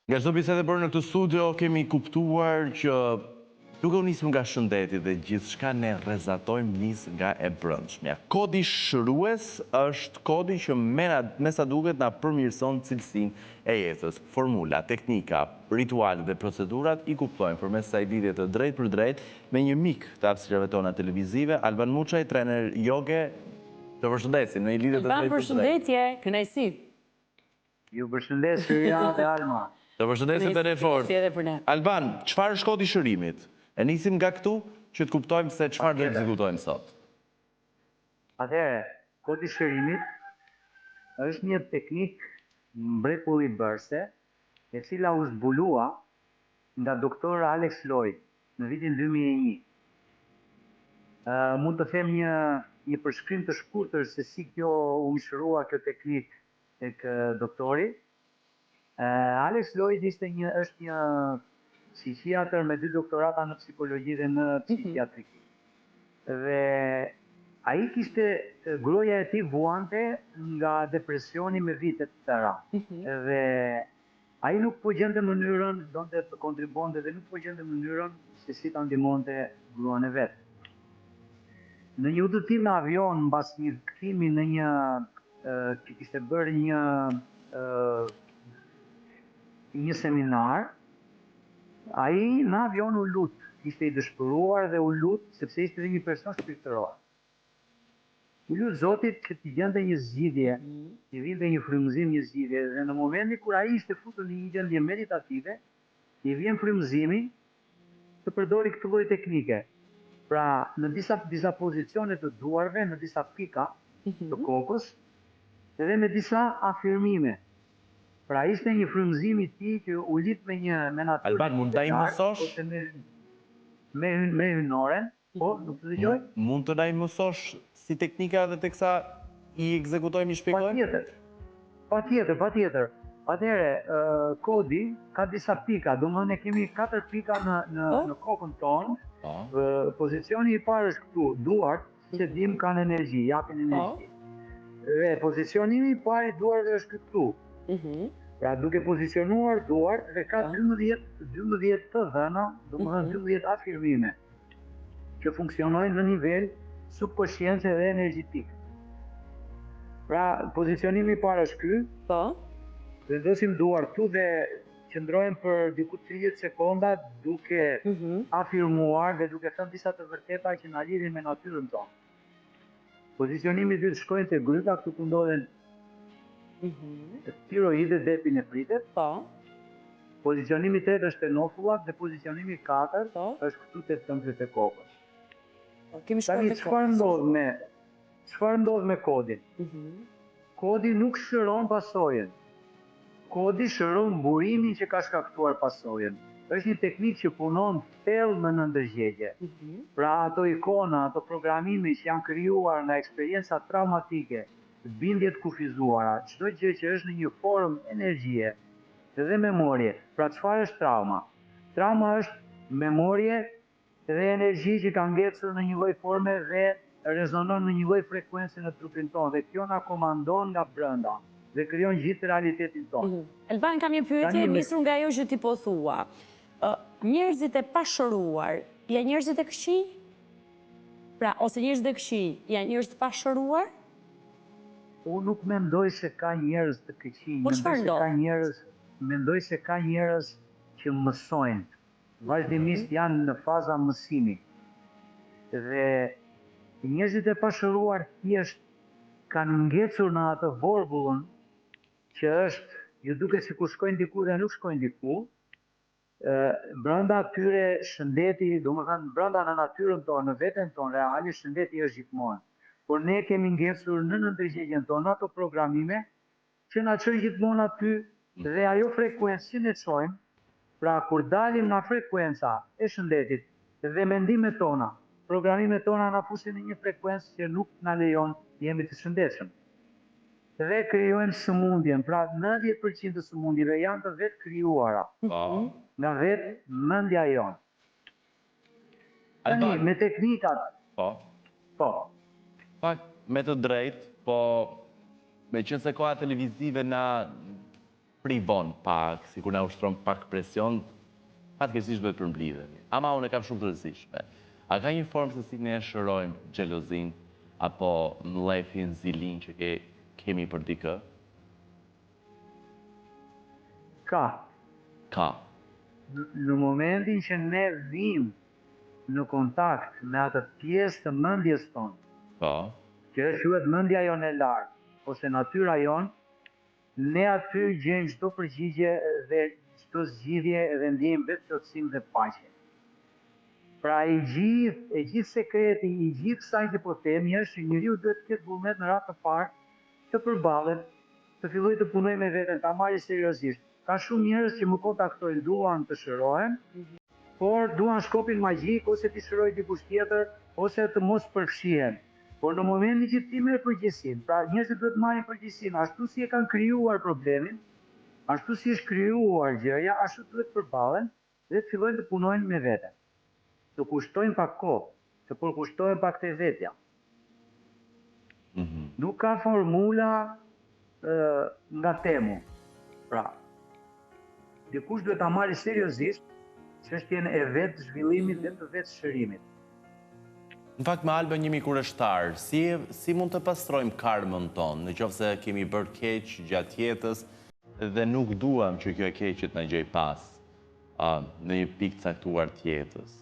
Nga çdo bisedë bërë në këtë studio kemi kuptuar që duke u nisur nga shëndeti dhe gjithçka ne rrezatojmë nis nga e brendshmja. Kodi shërues është kodi që me sa duket na përmirëson cilësinë e jetës. Formula, teknika, ritualet dhe procedurat i kuptojmë përmes kësaj lidhje të drejtë për drejtë me një mik të hapësirave tona televizive, Alban Muçaj, trener joge. Të përshëndesim në një lidhje të drejtë për drejtë. Përshëndetje, kënaqësi. Ju përshëndes Syria dhe Alma. Të përshëndesim të fort. Alban, çfarë është kodi shërimit? E nisim nga këtu që të kuptojmë se çfarë do të ekzekutojmë sot. Atëherë, kodi shërimit është një teknikë mrekullueshme e cila u zbulua nga doktor Alex Lloyd në vitin 2001. Mund të them një përshkrim të shkurtër se si kjo u shërua kjo teknikë tek doktori. Alex Lloyd është një psikiatër me 2 doktorata në psikologji dhe në psikiatri. Dhe ai kishte gruaja e tij vuante nga depresioni me vite të tëra. Dhe ai nuk po gjente mënyrën, donte të kontribonte dhe nuk po gjente mënyrën se si ta ndihmonte gruan e vet. Në një udhëtim në avion mbas një kthimi në që kishte bërë një seminar, ai në avion u lut, ishte i dëshpëruar dhe u lut sepse ishte një person shpirtëror. U lut Zotit që t'i gjente një zgjidhje, t'i vinte një frymëzim, një zgjidhje, dhe në momentin kur ai ishte futur në një gjendje meditative, i vjen frymëzimi të përdori këtë lloj teknike. Pra, në disa pozicione të duarve, në disa pika të kokës, edhe me disa afirmime. Pra ishte një frymëzim i tij që u lit me natyrën. Alban, mund ta mësosh? Me hynoren, po, nuk të dëgjoj? Mund të na mësosh si teknika dhe teksa i ekzekutojmë, i shpjegojmë? Patjetër. Atëherë, kodi ka disa pika, domethënë ne kemi 4 pika në kokën tonë. Pozicioni i parë është këtu, duart, që dim kanë energji, japin energji. Dhe pozicionimi i parë i duarve është këtu. Pra duke pozicionuar duart dhe ka 12 të dhëna, domethënë 12 afirmime që funksionojnë në nivel subkonsciencë dhe energjetik. Pra pozicionimi i parë është ky. Po. Vendosim duart këtu dhe qëndrojmë për diku 30 sekonda duke afirmuar dhe duke thënë disa të vërteta që na lidhin me natyrën tonë. Pozicionimi i dytë shkojnë te gryka, këtu ku ndodhen tiroide dhe epinephritet. Po. Pozicionimi i tretë është te nofullat dhe pozicionimi i katërt është këtu te tëmbët e kokës. Kemi shkuar te çfarë ndodh me kodin? Kodi nuk shëron pasojën. Kodi shëron burimin që ka shkaktuar pasojën. Është një teknikë që punon thellë në ndërgjegje. Pra ato ikona, ato programime që janë krijuar nga eksperienca traumatike, bindjet kufizuara, çdo gjë që është në një formë energjie dhe memorie. Pra çfarë është trauma? Trauma është memorie dhe energji që ka ngecur në një lloj forme dhe rezonon në një lloj frekuencë në trupin tonë dhe kjo na komandon nga brenda dhe krijon gjithë realitetin tonë. Elban, kam një pyetje nisur nga ajo që ti po thua. Njerëzit e pashëruar janë njerëzit e këqij? Pra, ose njerëzit e këqij janë njerëz të pashëruar? Unë nuk mendoj se ka njerëz të këqij, mendoj se ka njerëz që mësojnë. Vazhdimisht janë në faza mësimi. Dhe njerëzit e pashëruar thjesht kanë ngecur në atë vorbullën që është, ju duket sikur shkojnë diku dhe nuk shkojnë diku. Brenda atyre shëndeti, domethënë brenda në natyrën tonë, në veten tonë, reali shëndeti është gjithmonë. Por ne kemi ngecur në ndërgjegjen tonë ato programime që na çojnë gjithmonë aty dhe ajo frekuencë që ne çojmë, pra kur dalim nga frekuenca e shëndetit dhe mendimet tona, programimet tona na fusin në një frekuencë që nuk na lejon të jemi të shëndetshëm. Dhe krijojmë sëmundjen, pra 90% të sëmundjeve janë të vetë krijuara. Nga vetë mendja jonë. Tani me teknikat. Po. Me të drejtë, po me qenë se koha televizive na privon pak, si kur na ushtron pak presion, fatkeqësisht duhet përmblidhemi. Ama unë e kam shumë të rëndësishme. A ka një formë se si ne e shërojmë xhelozin apo mlefin, zilin që kemi për dikë? Ka. Ka. Në momentin që ne vim në kontakt me atë pjesë të mendjes tonë, Po. që quhet mendja jonë e lartë, ose natyra jonë, ne aty gjejmë çdo përgjigje dhe çdo zgjidhje dhe ndjejmë vetë plotësim dhe paqe. Pra i gjithë sekreti, i gjithë kësaj hipotemi është që njeriu duhet të ketë vullnet në radhë të parë të përballet, të fillojë të punojë me veten, ta marrë seriozisht. Ka shumë njerëz që më kontaktojnë, duan të shërohen, por duan shkopin magjik ose të shërojë dikush tjetër ose të mos përfshihen. Por në momentin që ti merr përgjegjësinë, pra njerëzit duhet marrin përgjegjësinë, ashtu si e kanë krijuar problemin, ashtu si është krijuar gjëja, ashtu duhet përballen dhe të fillojnë të punojnë me veten. Të kushtojnë pak kohë, të përkushtojnë pak të vetja. Nuk ka formula nga temu. Pra, dikush duhet ta marrë seriozisht çështjen e vetë zhvillimit dhe të vetë shërimit. Në fakt me Albën jemi kurështar, si mund të pastrojmë karmën tonë, në qoftë se kemi bërë keq gjatë jetës dhe nuk duam që kjo e keqet na gjej pas në një pikë caktuar të jetës.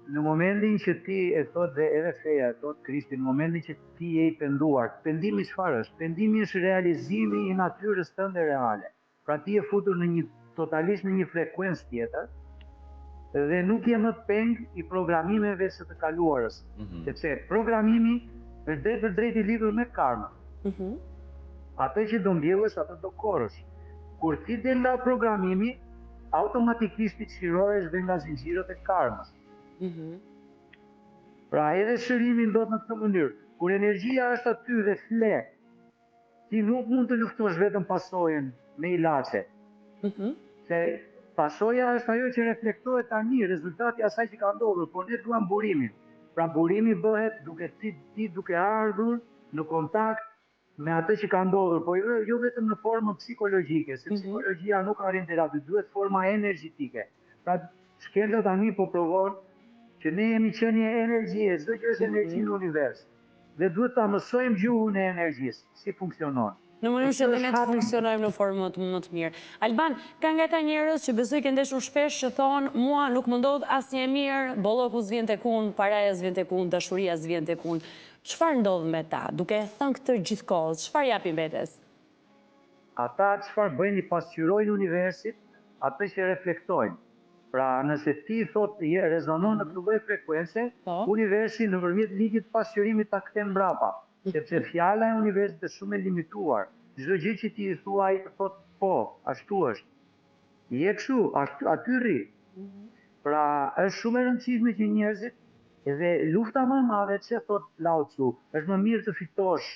Në momentin që ti e thot dhe edhe feja e thot Krishti, në momentin që ti je i penduar, pendimi çfarë është? Pendimi është realizimi i natyrës tënde reale. Pra ti je futur totalisht në një frekuencë tjetër dhe nuk je më peng i programimeve së të kaluarës, sepse programimi është drejt për drejt i lidhur me karmën. Atë që do mbjellësh, atë do korrësh. Kur ti del nga programimi, automatikisht ti çlirohesh dhe nga zinxhirët e karmës. Pra edhe shërimi ndodh në këtë mënyrë. Kur energjia është aty dhe fle, ti nuk mund të luftosh vetëm pasojën me ilaçe. Se pasoja është ajo që reflektohet tani, rezultati asaj që ka ndodhur, por ne duam burimin. Pra burimi bëhet duke ti duke ardhur në kontakt me atë që ka ndodhur, por jo vetëm në formën psikologjike, se psikologjia nuk arrin deri aty, duhet forma energjetike. Pra shkelja tani po provon që ne jemi qenie e energjie, çdo gjë është energji në univers. Dhe duhet ta mësojmë gjuhën e energjisë, si funksionon. Në mënyrë që ne të funksionojmë në formë më të mirë. Alban, ka nga ta njerëz që besoj ke ndeshur shpesh që thonë, mua nuk më ndodh asnjë e mirë, bolloku s'vjen tek unë, paraja s'vjen tek unë, dashuria s'vjen tek unë. Çfarë ndodh me ta? Duke thënë këtë gjithkohës, çfarë japin vetes? Ata çfarë bëjnë, i pasqyrojnë universit atë që reflektojnë. Pra nëse ti thot rezonon në këtë lloj frekuence, universi nëpërmjet ligjit të pasqyrimit ta kthen mbrapa. Sepse fjala e universit është shumë e limituar. Çdo gjë që ti i thua ai të thot po, ashtu është. Je kështu, aty rri. Pra është shumë e rëndësishme që njerëzit edhe lufta më e madhe që thot Lao Tzu, është më mirë të fitosh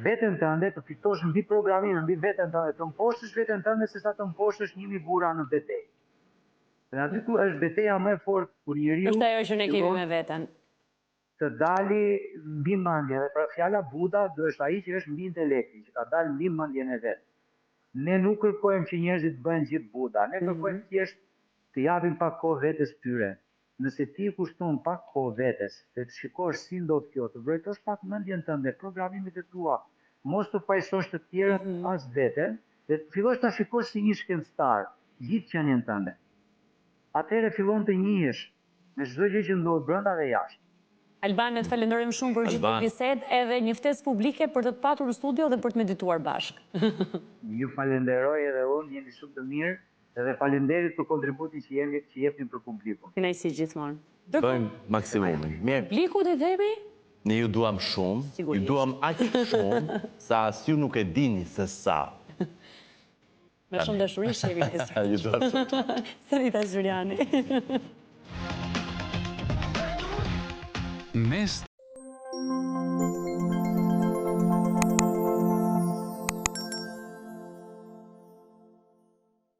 veten tënde, të fitosh mbi programimin, mbi veten tënde, të mposhtësh veten tënde sesa të mposhtësh 1000 burra në betejë. Dhe aty ku është betejë më e fortë kur njeriu është ajo që ne kemi me veten. Të dali mbi mendje, dhe pra fjala Buda do është ai që është mbi intelektin, që ta dalë mbi mendjen e vet. Ne nuk kërkojmë që njerëzit bëjnë gjithë Buda, ne kërkojmë thjesht të japim pak kohë vetes tyre. Nëse ti kushton pak kohë vetes, dhe të shikosh si ndodh kjo, të vërtetosh pak mendjen tënde, programimet e tua, mos të pajsosh të tjerët as veten, dhe të fillosh ta shikosh si një shkencëtar, gjithë qenien tënde. Atëherë fillon të njihesh me çdo gjë që ndodh brenda dhe jashtë. Alban, ne të falenderojmë shumë për gjithë bisedë edhe një ftesë publike për të patur në studio dhe për të medituar bashkë. Ju falenderoj edhe unë, jeni shumë të mirë. Edhe falenderit për kontributin që jepni për publikun. Kënaqësi gjithmonë. Bëjmë maksimumin. Mirë. Publikut e themi? Ne ju duam shumë, ju duam aq shumë, sa as ju nuk e dini se sa. Me shumë dashuri shefi. Ju duam shumë. Sarita Zuriani. Mes